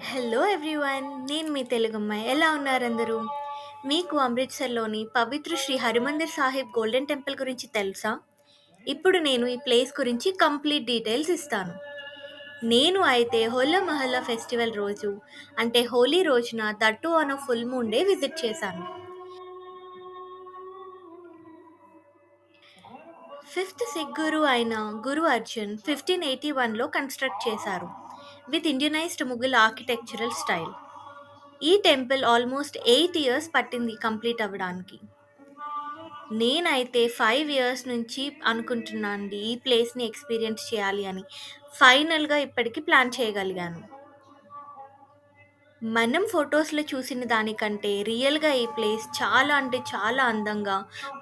Hello everyone, నేను మీ తెలుగమ్మాయి. ఎలా ఉన్నారు అందరూ? మీకు అమృత్సర్లోని పవిత్ర శ్రీ హరిమందిర్ సాహిబ్ గోల్డెన్ టెంపుల్ గురించి తెలుసా? ఇప్పుడు నేను ఈ ప్లేస్ గురించి కంప్లీట్ డీటెయిల్స్ ఇస్తాను. నేను అయితే హోలా మహల్లా ఫెస్టివల్ రోజు, అంటే హోలీ రోజున that on full moon day visit చేశాను. ఫిఫ్త్ సిక్ గురు అయిన గురు అర్జున్ 1581లో కన్స్ట్రక్ట్ చేశారు with Indianised Mughal architectural style. ఈ టెంపుల్ ఆల్మోస్ట్ 8 ఇయర్స్ పట్టింది కంప్లీట్ అవ్వడానికి. నేనైతే 5 ఇయర్స్ నుంచి అనుకుంటున్నాను అండి ఈ ప్లేస్ని ఎక్స్పీరియన్స్ చేయాలి అని. ఫైనల్గా ఇప్పటికి ప్లాన్ చేయగలిగాను. మనం ఫొటోస్లో చూసిన దానికంటే రియల్గా ఈ ప్లేస్ చాలా అంటే చాలా అందంగా,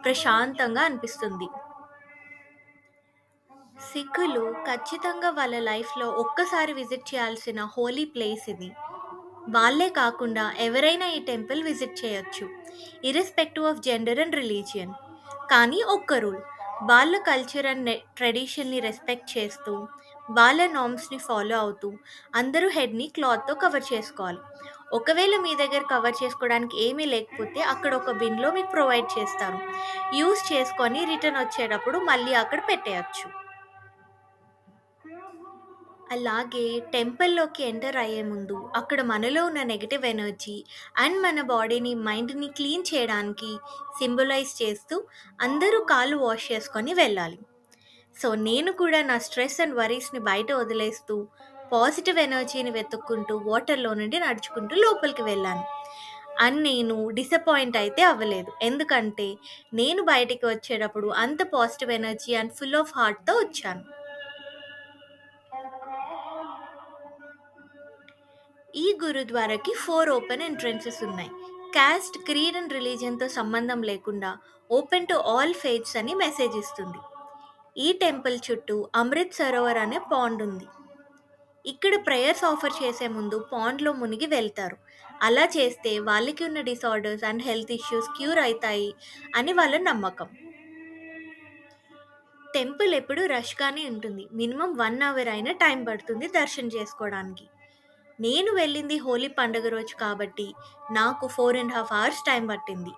ప్రశాంతంగా అనిపిస్తుంది. సిక్కులు ఖచ్చితంగా వాళ్ళ లైఫ్లో ఒక్కసారి విజిట్ చేయాల్సిన హోలీ ప్లేస్ ఇది. వాళ్ళే కాకుండా ఎవరైనా ఈ టెంపుల్ విజిట్ చేయొచ్చు, irrespective of gender and religion. కానీ ఒక్క రూల్, వాళ్ళ కల్చర్ అండ్ ట్రెడిషన్ని రెస్పెక్ట్ చేస్తూ, వాళ్ళ నార్మ్స్ని ఫాలో అవుతూ అందరూ హెడ్ని క్లాత్తో కవర్ చేసుకోవాలి. ఒకవేళ మీ దగ్గర కవర్ చేసుకోవడానికి ఏమీ లేకపోతే అక్కడ ఒక బిన్లో మీకు ప్రొవైడ్ చేస్తారు. యూస్ చేసుకొని రిటర్న్ వచ్చేటప్పుడు మళ్ళీ అక్కడ పెట్టేయచ్చు. అలాగే టెంపుల్లోకి ఎంటర్ అయ్యే ముందు అక్కడ మనలో ఉన్న నెగటివ్ ఎనర్జీ అండ్ మన బాడీని, మైండ్ని క్లీన్ చేయడానికి సింబలైజ్ చేస్తూ అందరూ కాళ్ళు వాష్ చేసుకొని వెళ్ళాలి. సో నేను కూడా నా స్ట్రెస్ అండ్ వరీస్ని బయట వదిలేస్తూ పాజిటివ్ ఎనర్జీని వెతుక్కుంటూ వాటర్లో నుండి నడుచుకుంటూ లోపలికి వెళ్ళాను. అండ్ నేను డిసప్పాయింట్ అయితే అవ్వలేదు, ఎందుకంటే నేను బయటికి వచ్చేటప్పుడు అంత positive energy and full of హార్ట్తో వచ్చాను. ఈ గురుద్వారాకి 4 ఓపెన్ ఎంట్రన్సెస్ ఉన్నాయి. కాస్ట్, క్రీడ్ అండ్ రిలీజియన్తో సంబంధం లేకుండా ఓపెన్ టు ఆల్ ఫెయిత్స్ అని మెసేజ్ ఇస్తుంది. ఈ టెంపుల్ చుట్టూ అమృత్ సరోవర్ అనే పాండ్ ఉంది. ఇక్కడ ప్రేయర్స్ ఆఫర్ చేసే ముందు పాండ్లో మునిగి వెళ్తారు. అలా చేస్తే వాళ్ళకి ఉన్న disorders and health issues cure అవుతాయి అని వాళ్ళ నమ్మకం. టెంపుల్ ఎప్పుడు రష్గానే ఉంటుంది. మినిమం 1 అవర్ అయినా టైం పడుతుంది దర్శనం చేసుకోవడానికి. నేను వెళ్ళింది హోలీ పండుగ రోజు కాబట్టి నాకు 4.5 hours టైం పట్టింది.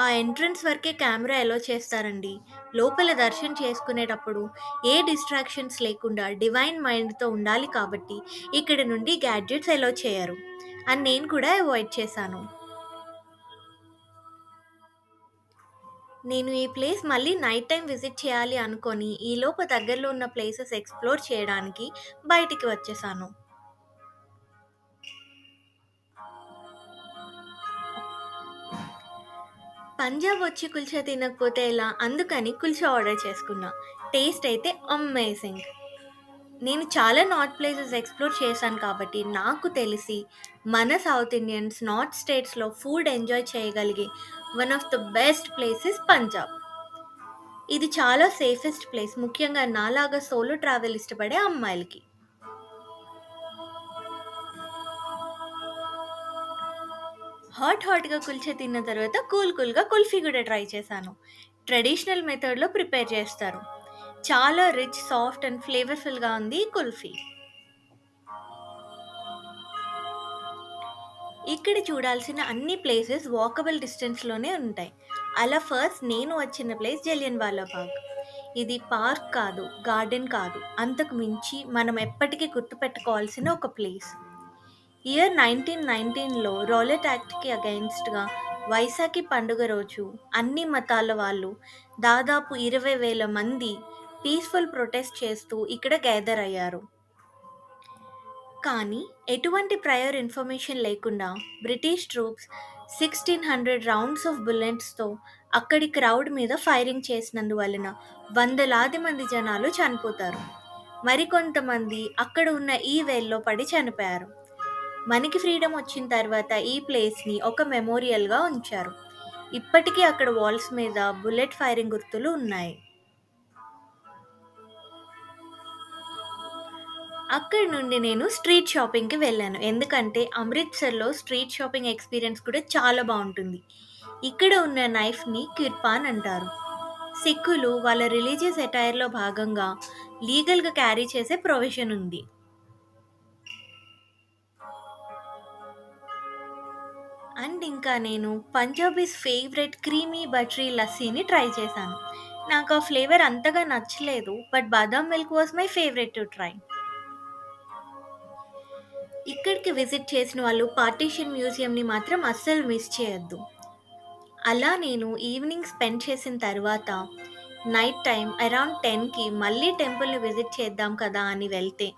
ఆ ఎంట్రన్స్ వరకే కెమెరా ఎలో చేస్తారండి. లోపల దర్శనం చేసుకునేటప్పుడు ఏ డిస్ట్రాక్షన్స్ లేకుండా డివైన్ మైండ్తో ఉండాలి కాబట్టి ఇక్కడ నుండి గ్యాడ్జెట్స్ ఎలో చేయరు. అండ్ నేను కూడా అవాయిడ్ చేశాను. నేను ఈ ప్లేస్ మళ్ళీ నైట్ టైం విజిట్ చేయాలి అనుకొని ఈలోపు దగ్గరలో ఉన్న ప్లేసెస్ ఎక్స్ప్లోర్ చేయడానికి బయటికి వచ్చేసాను. పంజాబ్ వచ్చి కుల్చా తినకపోతే ఎలా, అందుకని కుల్చా ఆర్డర్ చేసుకున్నా. టేస్ట్ అయితే అమేజింగ్. నేను చాలా నార్త్ ప్లేసెస్ ఎక్స్ప్లోర్ చేశాను కాబట్టి నాకు తెలిసి మన సౌత్ ఇండియన్స్ నార్త్ స్టేట్స్లో ఫుడ్ ఎంజాయ్ చేయగలిగే one of the best places Punjab. ఇది చాలా సేఫెస్ట్ ప్లేస్, ముఖ్యంగా నాలాగా సోలో ట్రావెల్ ఇష్టపడే అమ్మాయిలకి. హాట్గా కుల్చా తిన్న తర్వాత కూల్గా కుల్ఫీ కూడా ట్రై చేశాను. ట్రెడిషనల్ మెథడ్లో ప్రిపేర్ చేస్తారు. చాలా రిచ్, సాఫ్ట్ అండ్ ఫ్లేవర్ఫుల్గా ఉంది ఈ కుల్ఫీ. ఇక్కడ చూడాల్సిన అన్ని ప్లేసెస్ వాకబుల్ డిస్టెన్స్లోనే ఉంటాయి. అలా ఫస్ట్ నేను వచ్చిన ప్లేస్ జలియన్ వాలా బాగ్. ఇది పార్క్ కాదు, గార్డెన్ కాదు, అంతకు మించి మనం ఎప్పటికీ గుర్తుపెట్టుకోవాల్సిన ఒక ప్లేస్. ఇయర్ 1919లో రౌలట్ యాక్ట్కి అగైన్స్ట్గా వైశాఖి పండుగ రోజు అన్ని మతాల వాళ్ళు దాదాపు 20,000 మంది పీస్ఫుల్ ప్రొటెస్ట్ చేస్తూ ఇక్కడ గ్యాదర్ అయ్యారు. కానీ ఎటువంటి ప్రయర్ ఇన్ఫర్మేషన్ లేకుండా బ్రిటిష్ ట్రూప్స్ 1600 రౌండ్స్ ఆఫ్ బుల్లెట్స్తో అక్కడి క్రౌడ్ మీద ఫైరింగ్ చేసినందువలన వందలాది మంది జనాలు చనిపోతారు. మరికొంతమంది అక్కడ ఉన్న ఈ వేల్లో పడి చనిపోయారు. మనకి ఫ్రీడమ్ వచ్చిన తర్వాత ఈ ప్లేస్ని ఒక మెమోరియల్గా ఉంచారు. ఇప్పటికీ అక్కడ వాల్స్ మీద బుల్లెట్ ఫైరింగ్ గుర్తులు ఉన్నాయి. అక్కడి నుండి నేను స్ట్రీట్ షాపింగ్కి వెళ్ళాను, ఎందుకంటే అమృత్సర్లో స్ట్రీట్ షాపింగ్ ఎక్స్పీరియన్స్ కూడా చాలా బాగుంటుంది. ఇక్కడ ఉన్న నైఫ్ని కిర్పాన్ అంటారు. సిక్కులు వాళ్ళ రిలీజియస్ అటైర్లో భాగంగా లీగల్గా క్యారీ చేసే ప్రొవిజన్ ఉంది. అండ్ ఇంకా నేను పంజాబీస్ ఫేవరెట్ క్రీమీ బటరీ లస్సీని ట్రై చేశాను. నాకు ఆ ఫ్లేవర్ అంతగా నచ్చలేదు. But badam milk was my favourite to try. ఇక్కడికి విజిట్ చేసిన వాళ్ళు పార్టీషన్ మ్యూజియంని మాత్రం అస్సలు మిస్ చేయొద్దు. అలా నేను ఈవినింగ్ స్పెండ్ చేసిన తర్వాత నైట్ టైం అరౌండ్ 10కి మళ్ళీ టెంపుల్ని విజిట్ చేద్దాం కదా అని వెళ్తే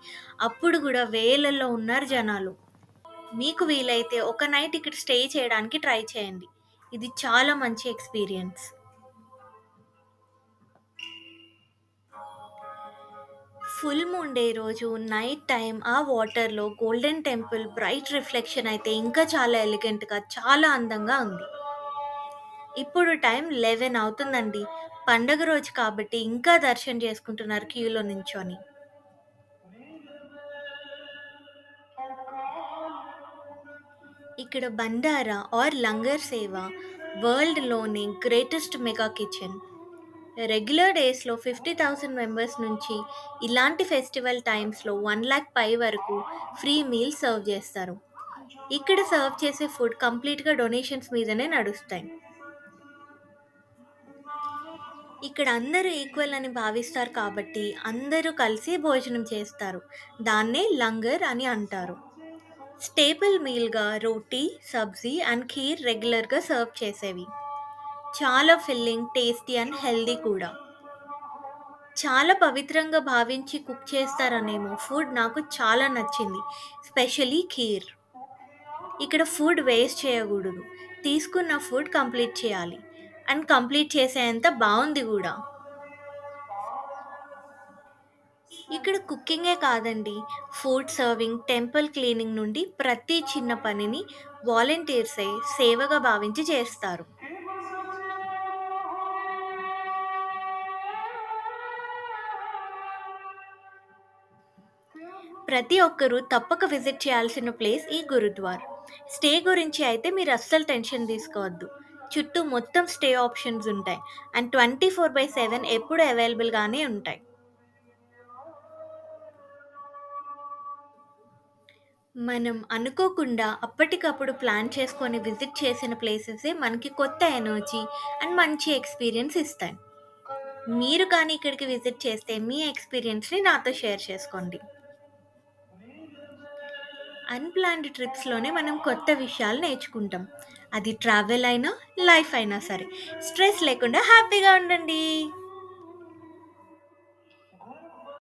అప్పుడు కూడా వేలల్లో ఉన్నారు జనాలు. మీకు వీలైతే ఒక నైట్ ఇక్కడ స్టే చేయడానికి ట్రై చేయండి. ఇది చాలా మంచి ఎక్స్పీరియన్స్. ఫుల్ మూన్ డే రోజు నైట్ టైం ఆ వాటర్లో గోల్డెన్ టెంపుల్ బ్రైట్ రిఫ్లెక్షన్ అయితే ఇంకా చాలా ఎలిగెంట్గా చాలా అందంగా ఉంది. ఇప్పుడు టైం 11 అవుతుందండి. పండగ రోజు కాబట్టి ఇంకా దర్శనం చేసుకుంటున్నారు క్యూలో నించొని. ఇక్కడ బండారా ఆర్ లంగర్ సేవ వరల్డ్లోని గ్రేటెస్ట్ మెగా కిచెన్. రెగ్యులర్ డేస్లో 50,000 మెంబర్స్ నుంచి ఇలాంటి ఫెస్టివల్ టైమ్స్లో 1 lakh పై వరకు ఫ్రీ మీల్స్ సర్వ్ చేస్తారు. ఇక్కడ సర్వ్ చేసే ఫుడ్ కంప్లీట్గా డొనేషన్స్ మీదనే నడుస్తాయి. ఇక్కడ అందరూ ఈక్వల్ అని భావిస్తారు కాబట్టి అందరూ కలిసి భోజనం చేస్తారు. దాన్నే లంగర్ అని అంటారు. స్టేపుల్ మీల్గా రోటీ, సబ్జీ అండ్ ఖీర్ రెగ్యులర్గా సర్వ్ చేసేవి. చాలా ఫిల్లింగ్, టేస్టీ అండ్ హెల్దీ కూడా. చాలా పవిత్రంగా భావించి కుక్ చేస్తారనేమో ఫుడ్ నాకు చాలా నచ్చింది. స్పెషలీ ఖీర్. ఇక్కడ ఫుడ్ వేస్ట్ చేయకూడదు. తీసుకున్న ఫుడ్ కంప్లీట్ చేయాలి. అండ్ కంప్లీట్ చేసేంత బాగుంది కూడా. ఇక్కడ కుకింగే కాదండి, ఫుడ్ సర్వింగ్, టెంపుల్ క్లీనింగ్ నుండి ప్రతి చిన్న పనిని వాలంటీర్సే సేవగా భావించి చేస్తారు. ప్రతి ఒక్కరూ తప్పక విజిట్ చేయాల్సిన ప్లేస్ ఈ గురుద్వార్. స్టే గురించి అయితే మీరు అస్సలు టెన్షన్ తీసుకోవద్దు. చుట్టూ మొత్తం స్టే ఆప్షన్స్ ఉంటాయి. అండ్ 24/7 ఎప్పుడు అవైలబుల్గానే ఉంటాయి. మనం అనుకోకుండా అప్పటికప్పుడు ప్లాన్ చేసుకొని విజిట్ చేసిన ప్లేసెసే మనకి కొత్త ఎనర్జీ అండ్ మంచి ఎక్స్పీరియన్స్ ఇస్తాయి. మీరు కానీ ఇక్కడికి విజిట్ చేస్తే మీ ఎక్స్పీరియన్స్ని నాతో షేర్ చేసుకోండి. అన్‌ప్లాన్డ్ ట్రిప్స్‌లోనే మనం కొత్త విషయాలు నేర్చుకుంటాం. అది ట్రావెల్ అయినా, లైఫ్ అయినా సరే. స్ట్రెస్ లేకుండా హ్యాపీగా ఉండండి.